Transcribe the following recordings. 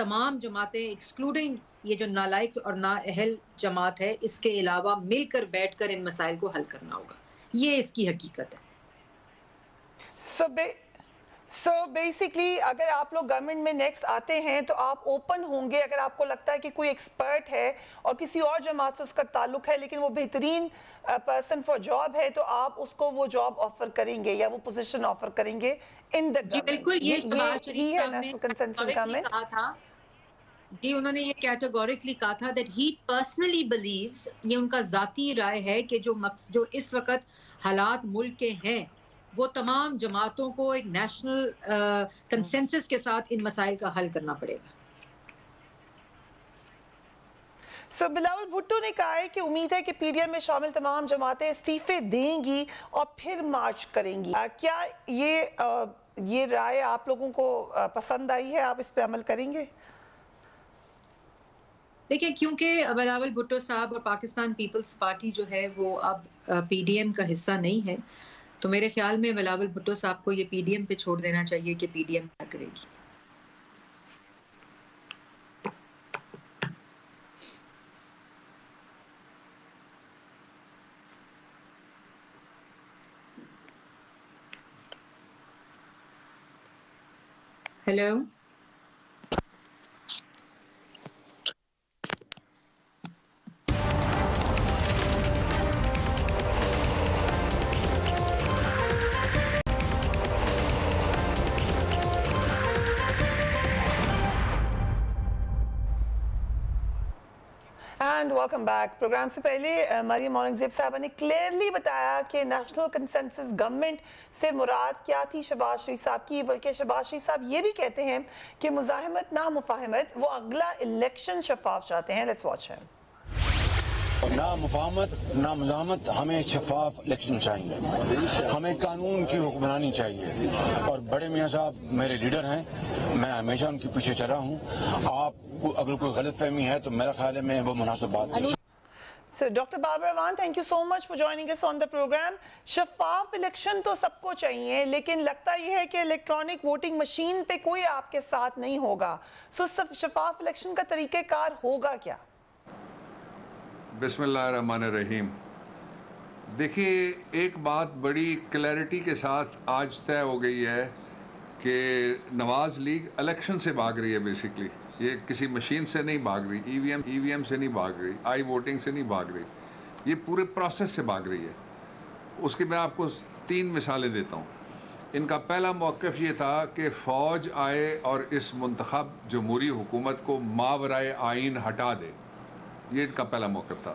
تمام جماعتیں ایکسکلوڈنگ یہ جو نالائق اور نااہل جماعت ہے اس کے علاوہ مل کر بیٹھ کر ان مسائل کو حل کرنا ہوگا. یہ اس کی حقیقت ہے. سو بیسکلی اگر آپ لوگ گورنمنٹ میں نیکسٹ آتے ہیں تو آپ اوپن ہوں گے اگر آپ کو لگتا ہے کہ کوئی ایکسپرٹ ہے اور کسی اور جماعت سے اس کا تعلق ہے لیکن وہ بہترین پرسن فار جاب ہے تو آپ اس کو وہ جاب آفر کریں گے یا وہ پوزیشن آفر کریں گے ان دا جی بالکل. یہ شہباز شریف ہی ہے صاحب نیشنل نے کنسنسس گورنمنٹ. کہا تھا جی انہوں نے یہ کیٹیگوریکلی کہا تھا that he personally believes, یہ ان کا ذاتی رائے ہے کہ جو اس وقت حالات ملک کے ہیں وہ تمام جماعتوں کو ایک نیشنل کنسنسس کے ساتھ ان مسائل کا حل کرنا پڑے گا. سو بلاول بھٹو نے کہا ہے کہ امید ہے کہ پی ڈی ایم میں شامل تمام جماعتیں استعفے دیں گی اور پھر مارچ کریں گی. کیا یہ رائے آپ لوگوں کو پسند آئی ہے؟ آپ اس پہ عمل کریں گے؟ دیکھیں کیونکہ بلاول بھٹو صاحب اور پاکستان پیپلز پارٹی جو ہے وہ اب پی ڈی ایم کا حصہ نہیں ہے تو میرے خیال میں بلاول بھٹو صاحب کو یہ پی ڈی ایم پہ چھوڑ دینا چاہیے کہ پی ڈی ایم کیا کرے گی. Hello and welcome back. Programme سے پہلے مریم اورنگزیب صاحبہ نے کلیئرلی بتایا کہ نیشنل کنسنسس گورنمنٹ سے مراد کیا تھی شہباز شریف صاحب کی، بلکہ شہباز شریف صاحب یہ بھی کہتے ہیں کہ مزاحمت نہ مفاہمت، وہ اگلا الیکشن شفاف چاہتے ہیں. لیٹس واچ ہم. نہ مفاہمت نہ مزاحمت، ہمیں شفاف الیکشن چاہیے، ہمیں قانون کی حکمرانی چاہیے. اور بڑے میاں صاحب میرے لیڈر ہیں، میں ہمیشہ ان کے پیچھے چلا ہوں. آپ کو اگر کوئی غلط فہمی ہے تو میرا خیال ہے میں وہ مناسب بات نہیں. So, Dr. Babar Awan, thank you so much for joining us on the program. شفاف الیکشن تو سب کو چاہیے لیکن لگتا یہ ہے کہ الیکٹرانک ووٹنگ مشین پہ کوئی آپ کے ساتھ نہیں ہوگا. سو شفاف الیکشن کا طریقہ کار ہوگا کیا؟ بسم اللہ الرحمن الرحیم. دیکھیے ایک بات بڑی کلیئرٹی کے ساتھ آج طے ہو گئی ہے کہ نواز لیگ الیکشن سے بھاگ رہی ہے. بیسیکلی یہ کسی مشین سے نہیں بھاگ رہی، ای وی ایم سے نہیں بھاگ رہی، آئی ووٹنگ سے نہیں بھاگ رہی، یہ پورے پروسیس سے بھاگ رہی ہے. اس کی میں آپ کو 3 مثالیں دیتا ہوں. ان کا پہلا موقف یہ تھا کہ فوج آئے اور اس منتخب جمہوری حکومت کو ماورائے آئین ہٹا دے، یہ ان کا پہلا موقف تھا.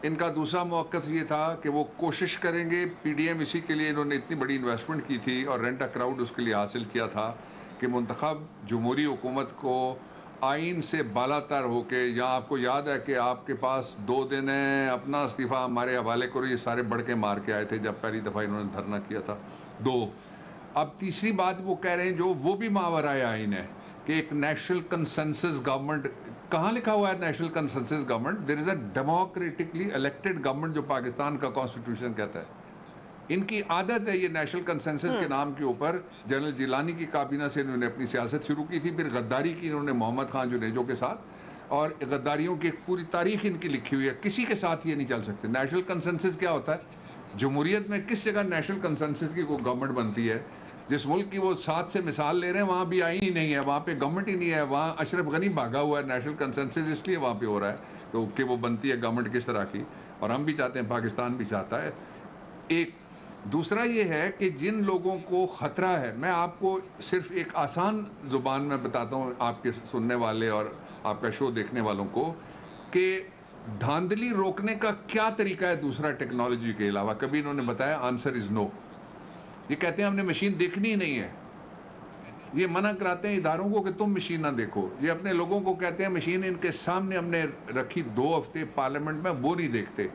ان کا دوسرا موقف یہ تھا کہ وہ کوشش کریں گے، پی ڈی ایم اسی کے لیے انہوں نے اتنی بڑی انویسٹمنٹ کی تھی اور رینٹ اے کراؤڈ اس کے لیے حاصل کیا تھا کہ منتخب جمہوری حکومت کو آئین سے بالا تر ہو کے، یہاں آپ کو یاد ہے کہ آپ کے پاس 2 دن ہیں اپنا استعفیٰ ہمارے حوالے کرو، یہ سارے بڑھ کے مار کے آئے تھے جب پہلی دفعہ انہوں نے دھرنا کیا تھا. 2 اب تیسری بات وہ کہہ رہے ہیں جو وہ بھی ماورائے آئین ہے کہ ایک نیشنل کنسنسس گورنمنٹ. کہاں لکھا ہوا ہے نیشنل کنسنسس گورنمنٹ؟ دیر از اے ڈیموکریٹکلی الیکٹڈ گورنمنٹ جو پاکستان کا کانسٹیٹیوشن کہتا ہے. ان کی عادت ہے یہ نیشنل کنسنسس کے نام کے اوپر. جنرل جیلانی کی کابینہ سے انہوں نے اپنی سیاست شروع کی تھی، پھر غداری کی انہوں نے محمد خان جنیجو کے ساتھ، اور غداریوں کی ایک پوری تاریخ ان کی لکھی ہوئی ہے. کسی کے ساتھ یہ نہیں چل سکتے. نیشنل کنسنسس کیا ہوتا ہے؟ جمہوریت میں کس جگہ نیشنل کنسنسس کی کوئی گورنمنٹ بنتی ہے؟ جس ملک کی وہ 7 سے مثال لے رہے ہیں وہاں بھی آئین ہی نہیں ہے، وہاں پہ گورنمنٹ ہی نہیں ہے. وہاں اشرف غنی بھاگا ہوا ہے. نیشنل کنسنسس اس لیے وہاں پہ ہو رہا ہے کہ وہ بنتی ہے گورنمنٹ کس طرح کی، اور ہم بھی چاہتے ہیں، پاکستان بھی چاہتا ہے. ایک دوسرا یہ ہے کہ جن لوگوں کو خطرہ ہے، میں آپ کو صرف ایک آسان زبان میں بتاتا ہوں آپ کے سننے والے اور آپ کا شو دیکھنے والوں کو، کہ دھاندلی روکنے کا کیا طریقہ ہے دوسرا ٹیکنالوجی کے علاوہ. کبھی انہوں نے بتایا آنسر از نو. یہ کہتے ہیں ہم نے مشین دیکھنی ہی نہیں ہے. یہ منع کراتے ہیں اداروں کو کہ تم مشین نہ دیکھو. یہ اپنے لوگوں کو کہتے ہیں مشین ان کے سامنے ہم نے رکھی 2 ہفتے پارلیمنٹ میں، وہ نہیں دیکھتے.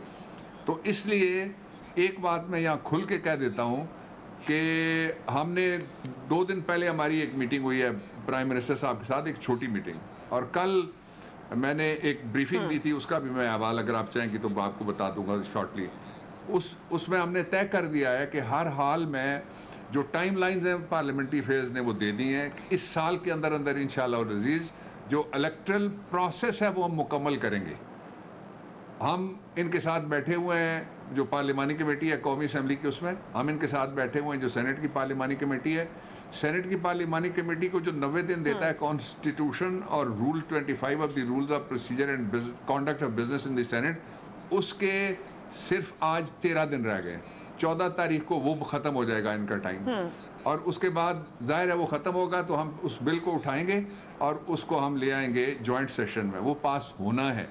تو اس لیے ایک بات میں یہاں کھل کے کہہ دیتا ہوں کہ ہم نے 2 دن پہلے ہماری ایک میٹنگ ہوئی ہے پرائم منسٹر صاحب کے ساتھ، ایک چھوٹی میٹنگ، اور کل میں نے ایک بریفنگ دی تھی، اس کا بھی میں حوالہ اگر آپ چاہیں گی تو آپ کو بتا دوں گا شارٹلی. اس میں ہم نے طے کر دیا ہے کہ ہر حال میں جو ٹائم لائنز ہیں پارلیمنٹری فیز نے وہ دے دی ہیں. اس سال کے اندر انشاءاللہ العزیز جو الیکٹرل پروسیس ہے وہ ہم مکمل کریں گے. ہم ان کے ساتھ بیٹھے ہوئے ہیں جو پارلیمانی کمیٹی ہے قومی اسمبلی کی, اس میں ہم ان کے ساتھ بیٹھے ہوئے ہیں جو سینٹ کی پارلیمانی کمیٹی ہے. سینٹ کی پارلیمانی کمیٹی کو جو 90 دن دیتا ہے کانسٹیٹیوشن اور rule 25 of the rules of procedure and conduct of business in the Senate, اس کے صرف آج 13 دن رہ گئے. 14 تاریخ کو وہ ختم ہو جائے گا ان کا ٹائم, اور اس کے بعد ظاہر ہے وہ ختم ہوگا تو ہم اس بل کو اٹھائیں گے اور اس کو ہم لے آئیں گے جوائنٹ سیشن میں. وہ پاس ہونا ہے.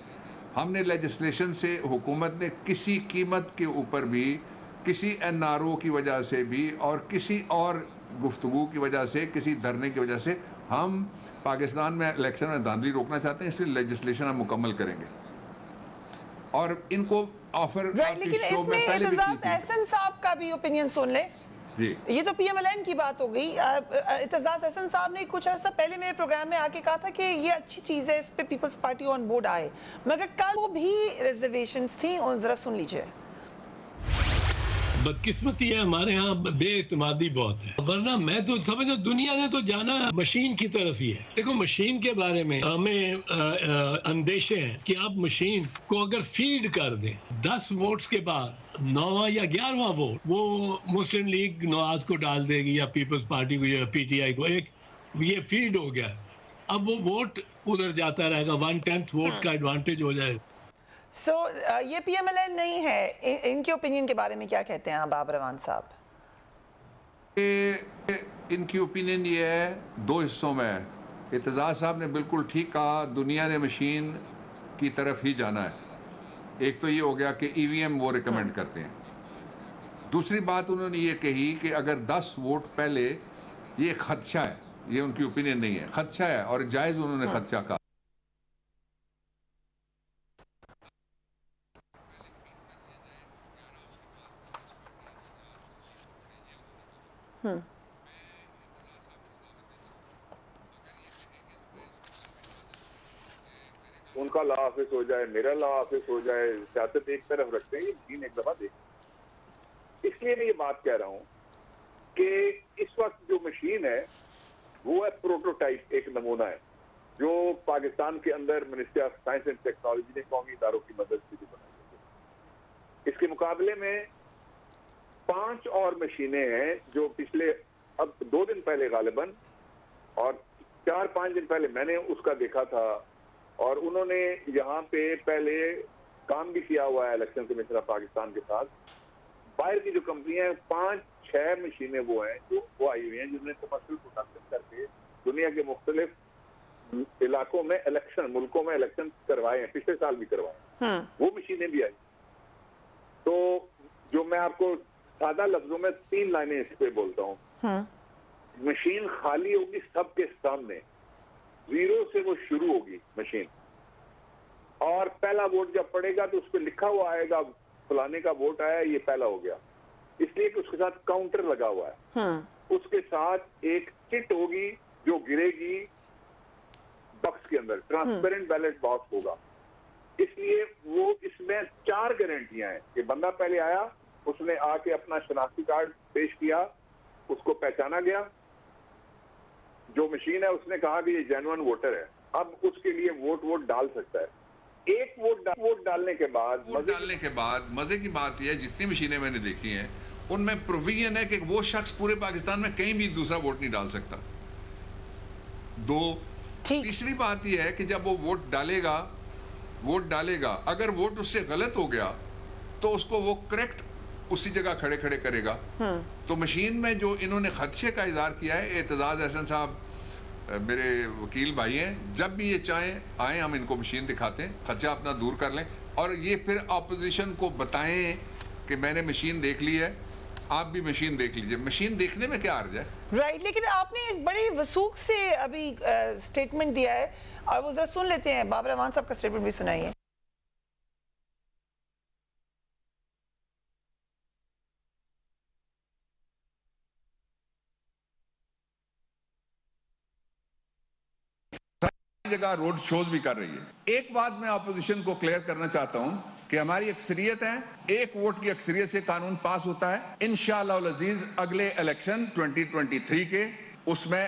ہم نے لیجسلیشن سے, حکومت نے کسی قیمت کے اوپر بھی, کسی این آر او کی وجہ سے بھی اور کسی اور گفتگو کی وجہ سے, کسی دھرنے کی وجہ سے, ہم پاکستان میں الیکشن میں دھاندلی روکنا چاہتے ہیں, اس لیے لیجسلیشن ہم مکمل کریں گے. اور ان کو آفر لیکن اس میں اعتزاز احسن صاحب کا بھی اوپینین سن لیں. جی, یہ تو پی ایم ایل این کی بات ہو گئی. اعتزاز احسن صاحب نے کچھ عرصہ پہلے میرے پروگرام میں آ کے کہا تھا کہ یہ اچھی چیز ہے, اس پہ پیپلز پارٹی آن بورڈ آئے, مگر کل وہ بھی ریزرویشنز تھیں, اور ذرا سن لیجئے. بدقسمتی ہے ہمارے ہاں بے اعتمادی بہت ہے, ورنہ میں تو سمجھو دنیا نے تو جانا مشین کی طرف ہی ہے. دیکھو مشین کے بارے میں ہمیں اندیشے ہیں کہ آپ مشین کو اگر فیڈ کر دیں 10 ووٹس کے بعد 9واں یا 11واں ووٹ وہ مسلم لیگ نواز کو ڈال دے گی یا پیپلز پارٹی کو یا پی ٹی آئی کو, ایک یہ فیڈ ہو گیا, اب وہ ووٹ ادھر جاتا رہے گا, 1/10 ووٹ کا ایڈوانٹیج ہو جائے. سو یہ پی ایم ایل این نہیں ہے. ان کے اوپینین کے بارے میں کیا کہتے ہیں بابر امان صاحب؟ ان کی اوپینین یہ ہے 2 حصوں میں. اعتزاز صاحب نے بالکل ٹھیک کہا, دنیا نے مشین کی طرف ہی جانا ہے. ایک تو یہ ہو گیا کہ ای وی ایم وہ ریکمینڈ کرتے ہیں. دوسری بات انہوں نے یہ کہی کہ اگر 10 ووٹ پہلے, یہ ایک خدشہ ہے, یہ ان کی اوپینین نہیں ہے, خدشہ ہے, اور جائز انہوں نے خدشہ کہا. ان کا لا آفس ہو جائے, میرا لا آفس ہو جائے, سیاست ایک طرف رکھتے ہیں, یہ دین ایک دفعہ دیکھیں. اس لیے میں یہ بات کہہ رہا ہوں کہ اس وقت جو مشین ہے وہ ہے پروٹوٹائپ, ایک نمونہ ہے جو پاکستان کے اندر Ministry of Science and Technology نے قومی اداروں کی مدد سے بنائی ہے. اس کے مقابلے میں 5 اور مشینیں ہیں جو پچھلے اب 2 دن پہلے غالباً اور 4-5 دن پہلے میں نے اس کا دیکھا تھا, اور انہوں نے یہاں پہ پہلے کام بھی کیا ہوا ہے الیکشن کمیشن آف پاکستان کے ساتھ. باہر کی جو کمپنیاں ہیں 5-6 مشینیں وہ ہیں جو وہ آئی ہوئی ہیں جنہوں نے کمرشل پروڈکشن کر کے دنیا کے مختلف علاقوں میں الیکشن, ملکوں میں الیکشن کروائے ہیں, پچھلے سال بھی کروائے ہیں. وہ مشینیں بھی آئی. تو جو میں آپ کو سادہ لفظوں میں 3 لائنیں اس پہ بولتا ہوں. مشین خالی ہوگی سب کے سامنے, 0 سے وہ شروع ہوگی مشین, اور پہلا ووٹ جب پڑے گا تو اس پہ لکھا ہوا آئے گا فلانے کا ووٹ آیا, یہ پہلا ہو گیا, اس لیے کہ اس کے ساتھ کاؤنٹر لگا ہوا ہے. اس کے ساتھ ایک کٹ ہوگی جو گرے گی باکس کے اندر, ٹرانسپیرنٹ بیلٹ باکس ہوگا. اس لیے وہ اس میں 4 گارنٹیاں ہیں کہ بندہ پہلے آیا, اس نے آ کے اپنا شناختی کارڈ پیش کیا, اس کو پہچانا گیا, جو مشین ہے اس نے کہا کہ یہ جینوئن ووٹر ہے, اب اس کے لیے ووٹ ڈال سکتا ہے. ایک ووٹ ڈالنے کے بعد مزے کی بات یہ ہے, جتنی مشینیں میں نے دیکھی ہیں ان میں پروویژن ہے کہ وہ شخص پورے پاکستان میں کہیں بھی دوسرا ووٹ نہیں ڈال سکتا. 2 تیسری بات یہ ہے کہ جب وہ ووٹ ڈالے گا اگر ووٹ اس سے غلط ہو گیا تو اس کو وہ کریکٹ اسی جگہ کھڑے کرے گا. تو مشین میں جو انہوں نے خدشے کا اظہار کیا ہے, اعتزاز احسن صاحب میرے وکیل بھائی ہیں, جب بھی یہ چاہیں آئیں, ہم ان کو مشین دکھاتے ہیں, خدشہ اپنا دور کر لیں, اور یہ پھر اپوزیشن کو بتائیں کہ میں نے مشین دیکھ لی ہے, آپ بھی مشین دیکھ لیجئے. مشین دیکھنے میں کیا عرض ہے, رائٹ. لیکن آپ نے بڑی وثوق سے ابھی سٹیٹمنٹ دیا ہے, اور وہ ذرا سن لیتے ہیں, بابر امان صاحب کا سٹیٹمنٹ بھی سنائیے. جگہ روڈ شوز بھی کر رہی ہے. ایک بات میں اپوزیشن کو کلیئر کرنا چاہتا ہوں کہ ہماری اکثریت ہے, 1 ووٹ کی اکثریت سے قانون پاس ہوتا ہے. انشاءاللہ العزیز اگلے الیکشن 2023 کے اس میں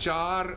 4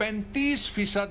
35%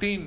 3,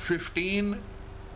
15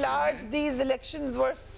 large these elections were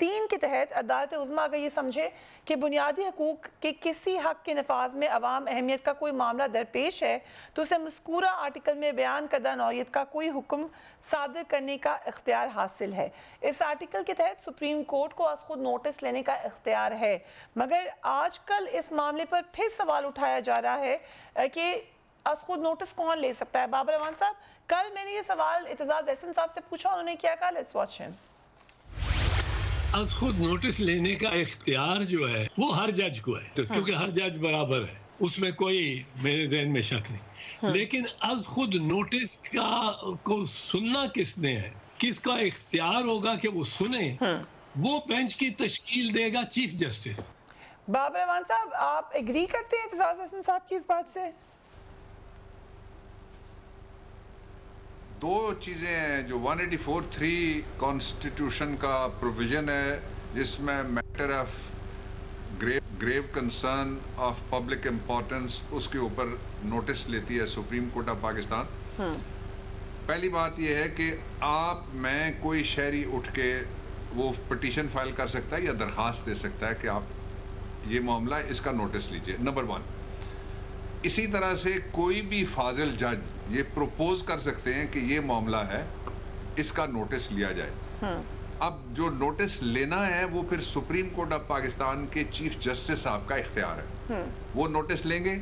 3 کے تحت عدالت عظمیٰ اگر یہ سمجھے کہ بنیادی حقوق کے کسی حق کے نفاذ میں عوام اہمیت کا کوئی معاملہ درپیش ہے تو اسے مذکورہ آرٹیکل میں بیان کردہ نوعیت کا کوئی حکم صادر کرنے کا اختیار حاصل ہے. اس آرٹیکل کے تحت سپریم کورٹ کو از خود نوٹس لینے کا اختیار ہے. مگر آج کل اس معاملے پر پھر سوال اٹھایا جا رہا ہے کہ از خود نوٹس کون لے سکتا ہے. بابر امان صاحب, کل میں نے یہ سوال اعتزاز احسن صاحب سے پوچھا, انہوں نے کیا کہا, لیٹس واچ ہم. از خود نوٹس لینے کا اختیار جو ہے وہ ہر جج کو ہے, کیونکہ ہر جج برابر ہے, اس میں کوئی میرے ذہن میں شک نہیں. لیکن از خود نوٹس کو سننا کس نے ہے, کس کا اختیار ہوگا کہ وہ سنے, وہ بینچ کی تشکیل دے گا چیف جسٹس. بابر امان صاحب, آپ ایگری کرتے ہیں اعتزاز احسن صاحب کی اس بات سے؟ دو چیزیں ہیں جو 184(3) کانسٹیٹیوشن کا پروویژن ہے, جس میں matter of grave concern of public importance, اس کے اوپر نوٹس لیتی ہے سپریم کورٹ آف پاکستان. پہلی بات یہ ہے کہ آپ میں کوئی شہری اٹھ کے وہ پٹیشن فائل کر سکتا ہے یا درخواست دے سکتا ہے کہ آپ یہ معاملہ اس کا نوٹس لیجئے, نمبر 1. اسی طرح سے کوئی بھی فاضل جج یہ پروپوز کر سکتے ہیں کہ یہ معاملہ ہے, اس کا نوٹس لیا جائے. اب جو نوٹس لینا ہے وہ پھر سپریم کورٹ آف پاکستان کے چیف جسٹس صاحب کا اختیار ہے. وہ نوٹس لیں گے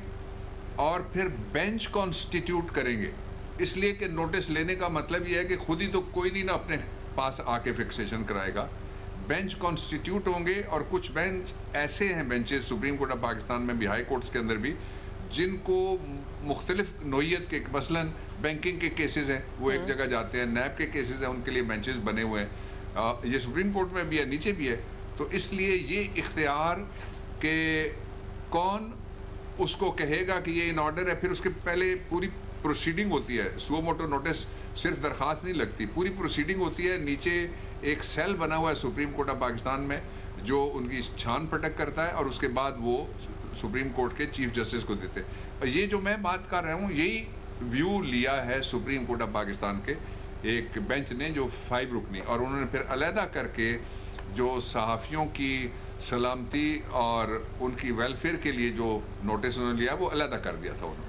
اور پھر بینچ کانسٹیٹیوٹ کریں گے, اس لیے کہ نوٹس لینے کا مطلب یہ ہے کہ خود ہی تو کوئی نہیں نا اپنے پاس آ کے فکسیشن کرائے گا. بینچ کانسٹیٹیوٹ ہوں گے, اور کچھ بینچ ایسے ہیں benches supreme Court of Pakistan میں بھی, ہائی کورٹس کے اندر بھی, جن کو مختلف نوعیت کے, مثلاً بینکنگ کے کیسز ہیں وہ ایک جگہ جاتے ہیں, نیب کے کیسز ہیں ان کے لیے بینچز بنے ہوئے ہیں. یہ سپریم کورٹ میں بھی ہے, نیچے بھی ہے. تو اس لیے یہ اختیار کہ کون اس کو کہے گا کہ یہ ان آرڈر ہے, پھر اس کے پہلے پوری پروسیڈنگ ہوتی ہے. سو موٹو نوٹس صرف درخواست نہیں لگتی, پوری پروسیڈنگ ہوتی ہے. نیچے ایک سیل بنا ہوا ہے سپریم کورٹ آف پاکستان میں جو ان کی چھان پٹک کرتا ہے, اور اس کے بعد وہ سپریم کورٹ کے چیف جسٹس کو دیتے. یہ جو میں بات کر رہا ہوں یہی ویو لیا ہے سپریم کورٹ آف پاکستان کے ایک بینچ نے جو 5 رکنی, اور انہوں نے پھر علیحدہ کر کے جو صحافیوں کی سلامتی اور ان کی ویلفیئر کے لیے جو نوٹس انہوں نے لیا وہ علیحدہ کر دیا تھا انہوں نے.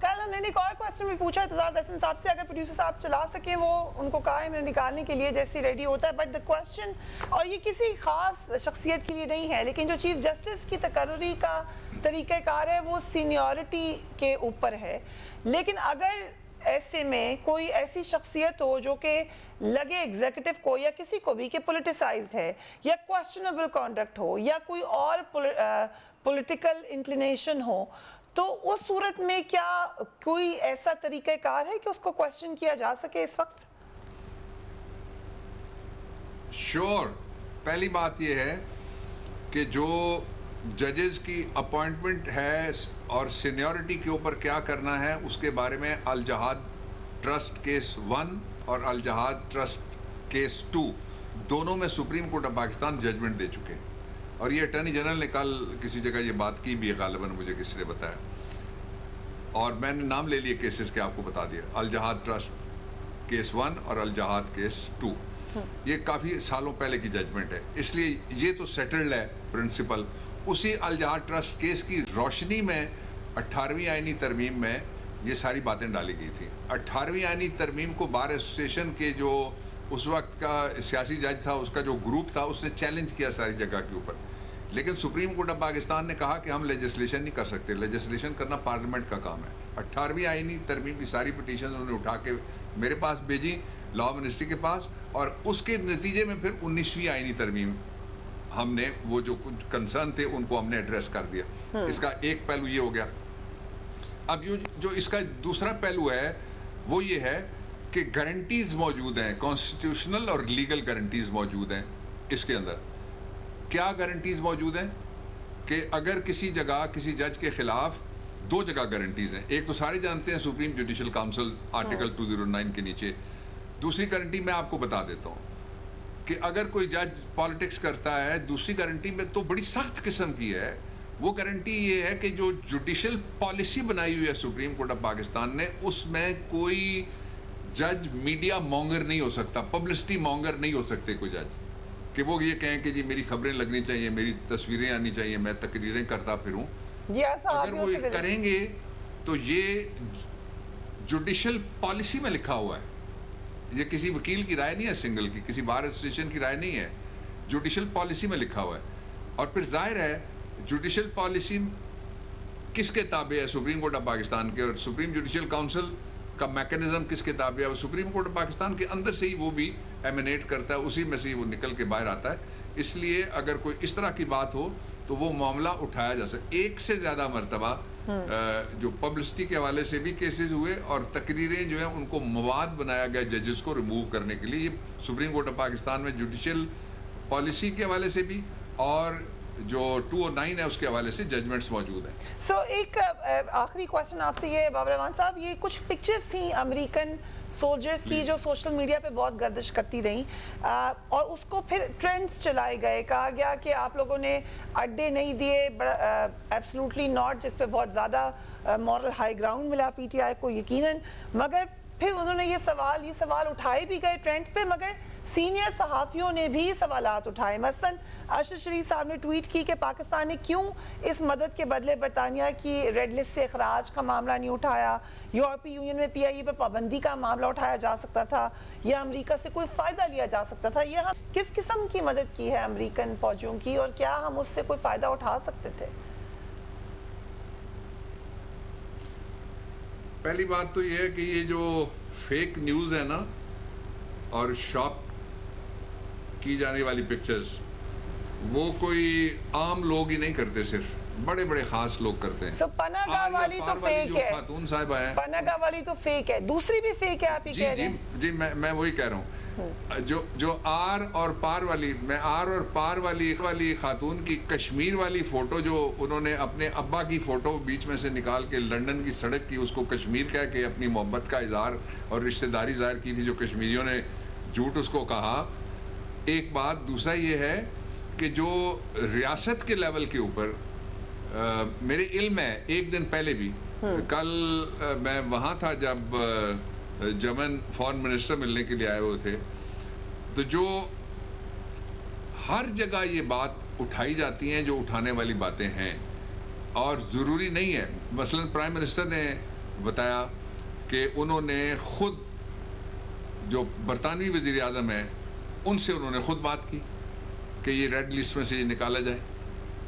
کل ہم نے ایک اور کوسچن بھی پوچھا اعتزاز احسن صاحب سے, اگر پروڈیوسر صاحب چلا سکیں, وہ ان کو کہا ہے میں نکالنے کے لیے جیسی ریڈی ہوتا ہے. بٹ دا کوسچن, اور یہ کسی خاص شخصیت کے لیے نہیں ہے, لیکن جو چیف جسٹس کی تقرری کا طریقہ کار ہے وہ سینیورٹی کے اوپر ہے. لیکن اگر ایسے میں کوئی ایسی شخصیت ہو جو کہ لگے ایگزیکٹو کو یا کسی کو بھی کہ پولیٹیسائزڈ ہے, یا کوسچنیبل کانڈکٹ ہو, یا کوئی اور پولیٹیکل انکلینیشن ہو, تو اس صورت میں کیا کوئی ایسا طریقہ کار ہے کہ اس کو کوسچن کیا جا سکے اس وقت؟ شور, پہلی بات یہ ہے کہ جو ججز کی اپوائنٹمنٹ ہے اور سینیورٹی کے اوپر کیا کرنا ہے, اس کے بارے میں الجہاد ٹرسٹ کیس 1 اور الجہاد ٹرسٹ کیس 2 دونوں میں Supreme Court of Pakistan judgment دے چکے. اور یہ اٹارنی جنرل نے کل کسی جگہ یہ بات کی بھی, غالباً مجھے کسی نے بتایا, اور میں نے نام لے لیے کیسز کے, آپ کو بتا دیا. الجہاد ٹرسٹ کیس 1 اور الجہاد کیس 2, یہ کافی سالوں پہلے کی ججمنٹ ہے, اس لیے یہ تو سیٹلڈ ہے پرنسپل. اسی الجہاد ٹرسٹ کیس کی روشنی میں 18ویں آئینی ترمیم میں یہ ساری باتیں ڈالی گئی تھیں. 18ویں آئینی ترمیم کو بار ایسوسیشن کے جو اس وقت کا سیاسی جج تھا, اس کا جو گروپ تھا, اس نے چیلنج کیا ساری جگہ کے اوپر. لیکن سپریم کورٹ آف پاکستان نے کہا کہ ہم لیجسلیشن نہیں کر سکتے, لیجسلیشن کرنا پارلیمنٹ کا کام ہے. 18ویں آئینی ترمیم کی ساری پٹیشن انہوں نے اٹھا کے میرے پاس بھیجی, لا منسٹری کے پاس, اور اس کے نتیجے میں پھر 19ویں آئینی ترمیم ہم نے وہ جو کچھ کنسرن تھے ان کو ہم نے ایڈریس کر دیا. اس کا ایک پہلو یہ ہو گیا. اب جو اس کا دوسرا پہلو ہے وہ یہ ہے کہ گارنٹیز موجود ہیں, کانسٹیٹیوشنل اور لیگل گارنٹیز موجود ہیں اس کے اندر. کیا گارنٹیز موجود ہیں کہ اگر کسی جگہ کسی جج کے خلاف 2 جگہ گارنٹیز ہیں. ایک تو سارے جانتے ہیں سپریم جوڈیشل کاؤنسل آرٹیکل 209 کے نیچے. دوسری گارنٹی میں آپ کو بتا دیتا ہوں کہ اگر کوئی جج پالیٹکس کرتا ہے, دوسری گارنٹی میں تو بڑی سخت قسم کی ہے. وہ گارنٹی یہ ہے کہ جو جوڈیشل پالیسی بنائی ہوئی ہے سپریم کورٹ آف پاکستان نے, اس میں کوئی جج میڈیا مونگر نہیں ہو سکتا, پبلسٹی مونگر نہیں ہو سکتے کوئی جج. کہ وہ یہ کہیں کہ جی میری خبریں لگنی چاہیے, میری تصویریں آنی چاہیے, میں تقریریں کرتا پھروں. اگر وہ کریں گے تو یہ جوڈیشل پالیسی میں لکھا ہوا ہے, یہ کسی وکیل کی رائے نہیں ہے سنگل کی, کسی بار ایسوسیشن کی رائے نہیں ہے, جوڈیشل پالیسی میں لکھا ہوا ہے. اور پھر ظاہر ہے جوڈیشل پالیسی کس کے تابع ہے؟ سپریم کورٹ آف پاکستان کے. اور سپریم جوڈیشل کاؤنسل کا میکنزم کس کے تابع ہے؟ سپریم کورٹ آف پاکستان کے اندر سے ہی وہ بھی ایمینیٹ کرتا ہے, اسی میں سے ہی وہ نکل کے باہر آتا ہے. اس لیے اگر کوئی اس طرح کی بات ہو تو وہ معاملہ اٹھایا جا سکتا. ایک سے زیادہ مرتبہ جو پبلسٹی کے حوالے سے بھی کیسز ہوئے اور تقریریں جو ہیں ان کو مواد بنایا گیا ججز کو ریموو کرنے کے لیے. یہ سپریم کورٹ آف پاکستان میں جوڈیشل پالیسی کے حوالے سے بھی اور جو 209 ہے اس کے حوالے سے ججمنٹس موجود ہیں. سو ایک آخری کوشچن آپ سے یہ ہے بابر رحمان صاحب, یہ کچھ پکچرز تھیں امریکن سولجرز کی جو سوشل میڈیا پہ بہت گردش کرتی رہیں اور اس کو پھر ٹرینڈز چلائے گئے, کہا گیا کہ آپ لوگوں نے اڈے نہیں دیے, ایبسلوٹلی ناٹ, جس پہ بہت زیادہ مورل ہائی گراؤنڈ ملا پی ٹی آئی کو یقیناً. مگر پھر انہوں نے یہ سوال اٹھائے بھی گئے ٹرینڈز پہ, مگر سینئر صحافیوں نے بھی سوالات اٹھائے. مثلا ارشد شریف صاحب نے ٹویٹ کی کہ پاکستان نے کیوں اس مدد کے بدلے برطانیہ کی ریڈ لسٹ سے اخراج کا معاملہ نہیں اٹھایا, یورپی یونین میں پی آئی اے پر پابندی کا معاملہ اٹھایا جا سکتا تھا, یا امریکہ سے کوئی فائدہ لیا جا سکتا تھا. یہ ہم کس قسم کی مدد کی ہے امریکن فوجیوں کی, اور کیا ہم اس سے کوئی فائدہ اٹھا سکتے تھے؟ پہلی بات تو یہ ہے کہ یہ جو فیک نیوز ہے نا اور شاپ کی جانے والی پکچرز, وہ کوئی عام لوگ ہی نہیں کرتے, صرف بڑے بڑے خاص لوگ کرتے ہیں. سو پناہ گاہ والی تو فیک ہے, خاتون صاحبہ ہیں, پناہ گاہ والی تو فیک ہے, دوسری بھی فیک ہے آپ ہی کہہ رہے ہیں. جی میں وہی کہہ رہا ہوں. جو آر اور پار والی, میں آر اور پار والی خاتون کی کشمیر والی فوٹو جو انہوں نے اپنے ابا کی فوٹو بیچ میں سے نکال کے لنڈن کی سڑک کی اس کو کشمیر کہہ کے اپنی محبت کا اظہار اور رشتہ داری ظاہر کی تھی, جو کشمیریوں نے جھوٹ اس کو کہا. ایک بات. دوسرا یہ ہے کہ جو ریاست کے لیول کے اوپر میرے علم ہے, ایک دن پہلے بھی, کل میں وہاں تھا جب جرمن فارن منسٹر ملنے کے لیے آئے ہوئے تھے, تو جو ہر جگہ یہ بات اٹھائی جاتی ہیں جو اٹھانے والی باتیں ہیں, اور ضروری نہیں ہے. مثلا پرائم منسٹر نے بتایا کہ انہوں نے خود, جو برطانوی وزیر اعظم ہیں ان سے انہوں نے خود بات کی کہ یہ ریڈ لسٹ میں سے یہ نکالا جائے.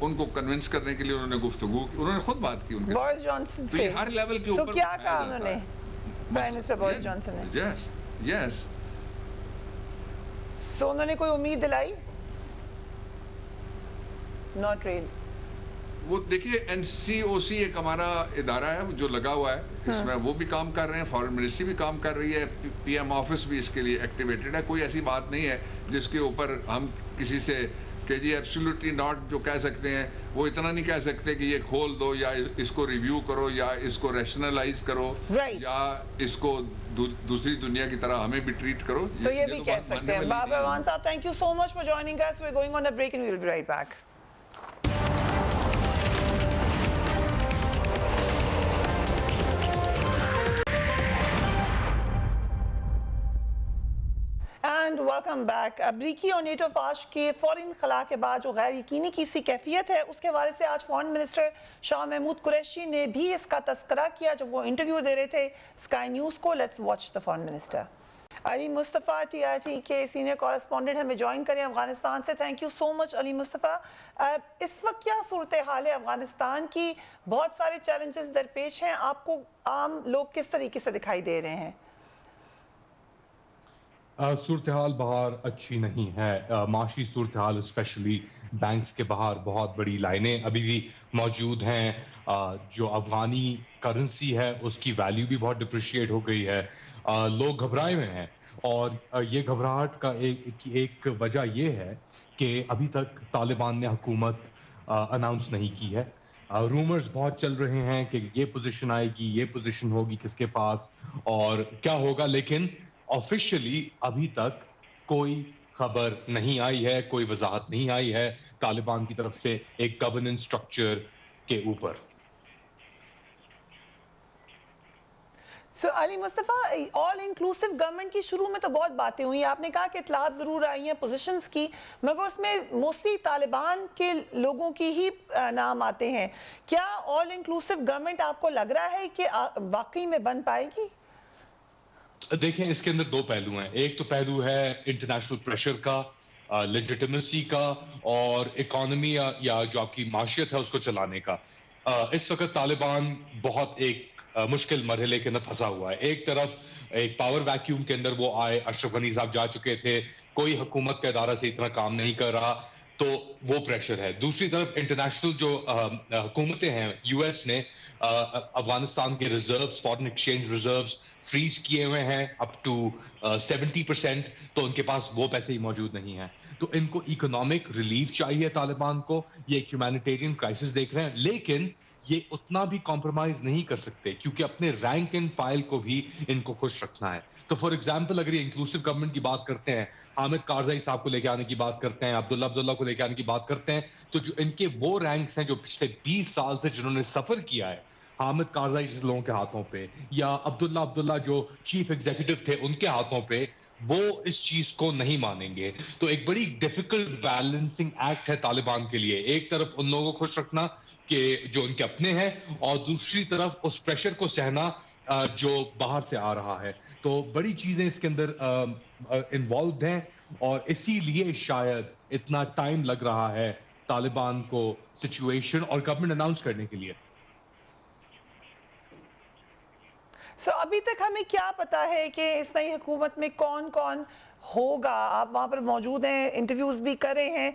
ان کو کنونس کرنے کے لیے انہوں نے گفتگو کی, انہوں نے خود بات کی ان کے بورس جانسن تو یہ ہر لیول کے اوپر. تو کیا کہا انہوں نے پرائم منسٹر بورس جانسن نے؟ یس سو انہوں نے کوئی امید دلائی؟ Not real. وہ دیکھیے این سی او سی ایک ہمارا ادارہ ہے جو لگا ہوا ہے, اس میں وہ بھی کام کر رہے ہیں, فارن منسٹری بھی کام کر رہی ہے, پی ایم آفس بھی اس کے لیے ایکٹیویٹڈ ہے. کوئی ایسی بات نہیں ہے جس کے اوپر ہم کسی سے کہ جی ایبسولوٹلی ناٹ جو کہہ سکتے ہیں, وہ اتنا نہیں کہہ سکتے کہ یہ کھول دو یا اس کو ریویو کرو یا اس کو ریشنلائز کرو یا اس کو دوسری دنیا کی طرح ہمیں بھی ٹریٹ کرو. سو یہ بھی کہہ سکتے ہیں. بابر رحمان صاحب, thank you so much for joining us. We're going on a break and we'll be right back. And welcome back. امریکی اور نیٹو افواج کے فوری خلا کے بعد جو غیر یقینی کی سی کیفیت ہے, اس کے حوالے سے آج فارن منسٹر شاہ محمود قریشی نے بھی اس کا تذکرہ کیا جب وہ انٹرویو دے رہے تھے اسکائی نیوز کو. Let's watch the foreign minister. Ali Mustafa T R T کے سینئر کورسپونڈنٹ ہمیں جوائن کریں افغانستان سے. تھینک یو سو مچ علی مصطفیٰ. اس وقت کیا صورتحال ہے افغانستان کی؟ بہت سارے چیلنجز درپیش ہیں, آپ کو عام لوگ کس طریقے سے دکھائی دے رہے ہیں؟ صورتحال باہر اچھی نہیں ہے. معاشی صورتحال اسپیشلی بینکس کے باہر بہت بڑی لائنیں ابھی بھی موجود ہیں. جو افغانی کرنسی ہے اس کی ویلیو بھی بہت ڈپریشیٹ ہو گئی ہے. لوگ گھبرائے ہوئے ہیں, اور یہ گھبراہٹ کا ایک وجہ یہ ہے کہ ابھی تک طالبان نے حکومت اناؤنس نہیں کی ہے. رومرز بہت چل رہے ہیں کہ یہ پوزیشن آئے گی, یہ پوزیشن ہوگی کس کے پاس اور کیا ہوگا, لیکن آفیشلی ابھی تک کوئی خبر نہیں آئی ہے, کوئی وضاحت نہیں آئی ہے طالبان کی طرف سے ایک گورننس سٹرکچر کے اوپر. علی مصطفیٰ، آل انکلوسیو گورنمنٹ کی شروع میں تو بہت باتیں ہوئی، آپ نے کہا کہ اطلاعات ضرور آئی ہیں پوزیشنز کی، مگر اس میں موسٹلی طالبان کے لوگوں کی ہی نام آتے ہیں. کیا آل انکلوسیو گورنمنٹ آپ کو لگ رہا ہے کہ واقعی میں بن پائے گی؟ دیکھیں اس کے اندر دو پہلو ہیں. ایک تو پہلو ہے انٹرنیشنل پریشر کا، لیجیٹیمیسی کا، اور اکانومی یا جو آپ کی معاشیت ہے اس کو چلانے کا. اس وقت طالبان بہت ایک مشکل مرحلے کے اندر پھنسا ہوا ہے. ایک طرف ایک پاور ویکیوم کے اندر وہ آئے، اشرف غنی صاحب جا چکے تھے، کوئی حکومت کا ادارہ سے اتنا کام نہیں کر رہا، تو وہ پریشر ہے. دوسری طرف انٹرنیشنل جو حکومتیں ہیں، یو ایس نے افغانستان کے reserves, foreign exchange reserves freeze کیے ہوئے ہیں اپ ٹو 70%، تو ان کے پاس وہ پیسے ہی موجود نہیں ہیں. تو ان کو اکنامک ریلیف چاہیے طالبان کو. یہ ایک ہیومینیٹیرین کرائسس دیکھ رہے ہیں، لیکن یہ اتنا بھی کمپرومائز نہیں کر سکتے کیونکہ اپنے رینک اینڈ فائل کو بھی ان کو خوش رکھنا ہے. تو فار ایگزامپل اگر یہ انکلوسیو گورنمنٹ کی بات کرتے ہیں، حامد کارزائی صاحب کو لے کے آنے کی بات کرتے ہیں، عبداللہ کو لے کے آنے کی بات کرتے ہیں، تو جو ان کے وہ رینکس ہیں جو پچھلے 20 سال سے جنہوں نے سفر کیا ہے، حامد کارزائی جس لوگوں کے ہاتھوں پہ، یا عبداللہ جو چیف ایگزیکٹو تھے ان کے ہاتھوں پہ، وہ اس چیز کو نہیں مانیں گے. تو ایک بڑی ڈیفیکلٹ بیلنسنگ ایکٹ ہے طالبان کے لیے. ایک طرف ان لوگوں کو خوش رکھنا کہ جو ان کے اپنے ہیں، اور دوسری طرف اس پریشر کو سہنا جو باہر سے آ رہا ہے. تو بڑی چیزیں اس کے اندر انوالوڈ ہیں، اور اسی لیے شاید اتنا ٹائم لگ رہا ہے طالبان کو سچویشن اور گورنمنٹ اناؤنس کرنے کے لیے. ابھی تک ہمیں کیا پتا ہے کہ اس نئی حکومت میں کون کون ہوگا؟ آپ وہاں پر موجود ہیں، انٹرویوز بھی کر رہے ہیں.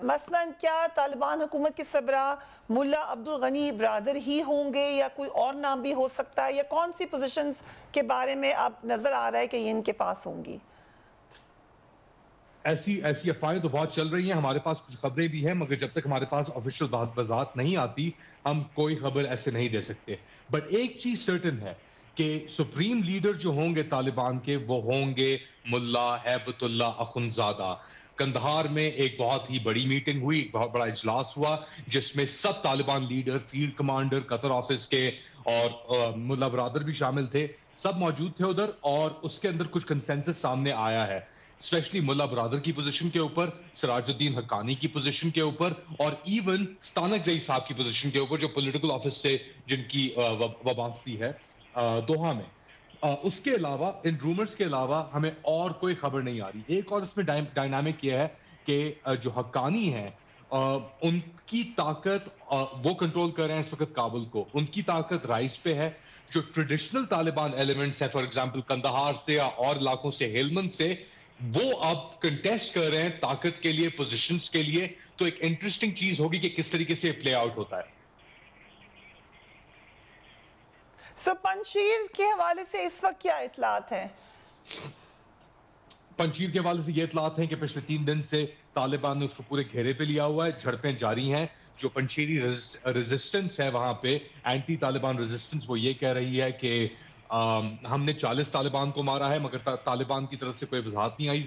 مثلا کیا طالبان حکومت کے سربراہ ملا عبدالغنی برادر ہی ہوں گے، یا کوئی اور نام بھی ہو سکتا ہے، یا کون سی پوزیشنز کے بارے میں اب نظر آ رہا ہے کہ یہ ان کے پاس ہوں گی؟ ایسی افواہیں تو بہت چل رہی ہیں، ہمارے پاس کچھ خبریں بھی ہیں، مگر جب تک ہمارے پاس آفیشیل وضاحت نہیں آتی ہم کوئی خبر ایسے نہیں دے سکتے. بٹ ایک چیز سرٹن ہے کہ سپریم لیڈر جو ہوں گے طالبان کے، وہ ہوں گے ملا ہیبت اللہ اخنزادہ. کندہار میں ایک بہت ہی بڑی میٹنگ ہوئی، ایک بہت بڑا اجلاس ہوا، جس میں سب طالبان لیڈر، فیلڈ کمانڈر قطر آفس کے، اور ملا برادر بھی شامل تھے، سب موجود تھے ادھر. اور اس کے اندر کچھ کنسنسس سامنے آیا ہے، اسپیشلی ملا برادر کی پوزیشن کے اوپر، سراج الدین حقانی کی پوزیشن کے اوپر، اور ایون ستانک زئی صاحب کی پوزیشن کے اوپر، جو پولیٹیکل آفس سے جن کی وابستگی ہے دوحہ میں. اس کے علاوہ، ان رومرز کے علاوہ ہمیں اور کوئی خبر نہیں آ رہی. ایک اور اس میں ڈائنامک یہ ہے کہ جو حقانی ہیں ان کی طاقت وہ کنٹرول کر رہے ہیں اس وقت کابل کو، ان کی طاقت رائز پہ ہے. جو ٹریڈیشنل طالبان ایلیمنٹس ہیں، فار ایگزامپل کندہار سے یا اور علاقوں سے، ہیلمند سے، وہ اب کنٹیسٹ کر رہے ہیں طاقت کے لیے، پوزیشنز کے لیے. تو ایک انٹرسٹنگ چیز ہوگی کہ کس طریقے سے پلے آؤٹ ہوتا ہے. پنجشیر کے حوالے سے اس وقت کیا اطلاعات ہیں؟ پنجشیر کے حوالے سے یہ اطلاعات ہیں کہ پچھلے 3 دن سے طالبان نے اس کو پورے گھیرے پہ لیا ہوا ہے، جھڑپیں جاری ہیں. جو پنجشیری ریزسٹنس ہے وہاں پہ، اینٹی طالبان ریزسٹنس، وہ یہ کہہ رہی ہے کہ ہم نے 40 طالبان کو مارا ہے، مگر طالبان کی طرف سے کوئی وضاحت نہیں آئی.